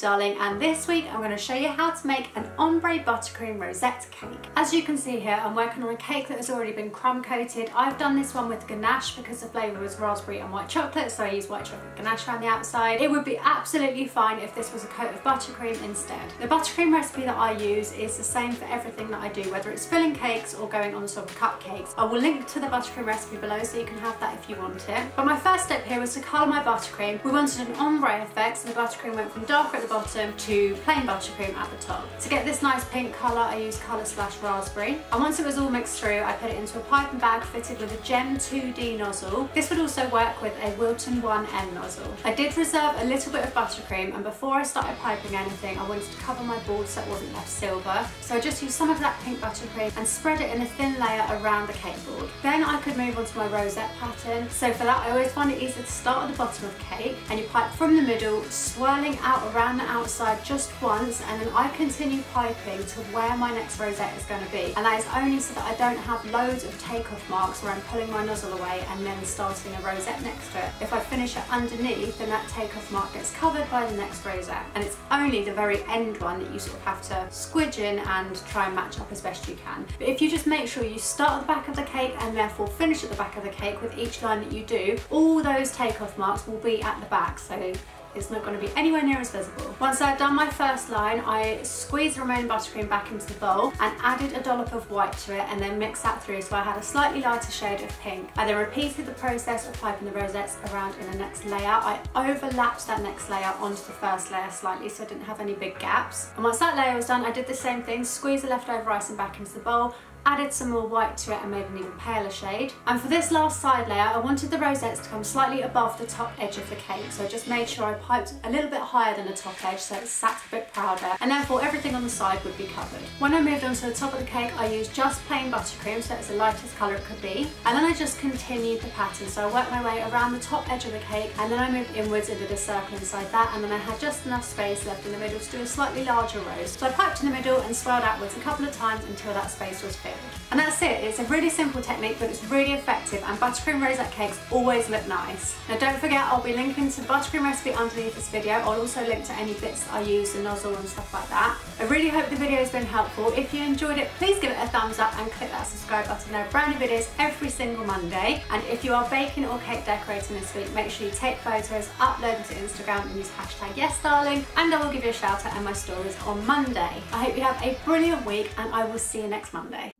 darling, and this week I'm going to show you how to make an ombre buttercream rosette cake. As you can see here, I'm working on a cake that has already been crumb coated. I've done this one with ganache because the flavour was raspberry and white chocolate, so I used white chocolate ganache around the outside. It would be absolutely fine if this was a coat of buttercream instead. The buttercream recipe that I use is the same for everything that I do, whether it's filling cakes or going on the top of cupcakes. I will link to the buttercream recipe below so you can have that if you want it. But my first step here was to colour my buttercream. We wanted an ombre effect, so the buttercream went from darker at the bottom to plain buttercream at the top. To get this nice pink colour, I used Colour Splash Raspberry. And once it was all mixed through, I put it into a piping bag fitted with a Gem 2D nozzle. This would also work with a Wilton 1M nozzle. I did reserve a little bit of buttercream, and before I started piping anything, I wanted to cover my board so it wasn't left silver. So I just used some of that pink buttercream and spread it in a thin layer around the cake board. Then I could move on to my rosette pattern. So for that, I always find it easier to start at the bottom of the cake, and you pipe from the middle, swirling out around the outside just once, and then I continue piping to where my next rosette is going to be. And that is only so that I don't have loads of takeoff marks where I'm pulling my nozzle away and then starting a rosette next to it. If I finish it underneath, then that takeoff mark gets covered by the next rosette. And it's only the very end one that you sort of have to squidge in and try and match up as best you can. But if you just make sure you start at the back of the cake and therefore finish at the back of the cake with each line that you do, all those takeoff marks will be at the back, so it's not going to be anywhere near as visible. Once I'd done my first line, I squeezed the remaining buttercream back into the bowl and added a dollop of white to it, and then mixed that through so I had a slightly lighter shade of pink. I then repeated the process of piping the rosettes around in the next layer. I overlapped that next layer onto the first layer slightly so I didn't have any big gaps. And once that layer was done, I did the same thing, squeezed the leftover icing back into the bowl, added some more white to it and made an even paler shade. And for this last side layer, I wanted the rosettes to come slightly above the top edge of the cake, so I just made sure I piped a little bit higher than the top edge so it sat a bit prouder, and therefore everything on the side would be covered. When I moved on to the top of the cake, I used just plain buttercream, so it's the lightest colour it could be, and then I just continued the pattern. So I worked my way around the top edge of the cake, and then I moved inwards and did a circle inside that, and then I had just enough space left in the middle to do a slightly larger rose. So I piped in the middle and swirled outwards a couple of times until that space was filled. And that's it. It's a really simple technique, but it's really effective, and buttercream rosette cakes always look nice. Now don't forget, I'll be linking to the buttercream recipe underneath this video. I'll also link to any bits that I use, the nozzle and stuff like that. I really hope the video has been helpful. If you enjoyed it, please give it a thumbs up and click that subscribe button. There are brand new videos every single Monday. And if you are baking or cake decorating this week, make sure you take photos, upload them to Instagram and use hashtag YesDarling, and I will give you a shout out in my stories on Monday. I hope you have a brilliant week, and I will see you next Monday.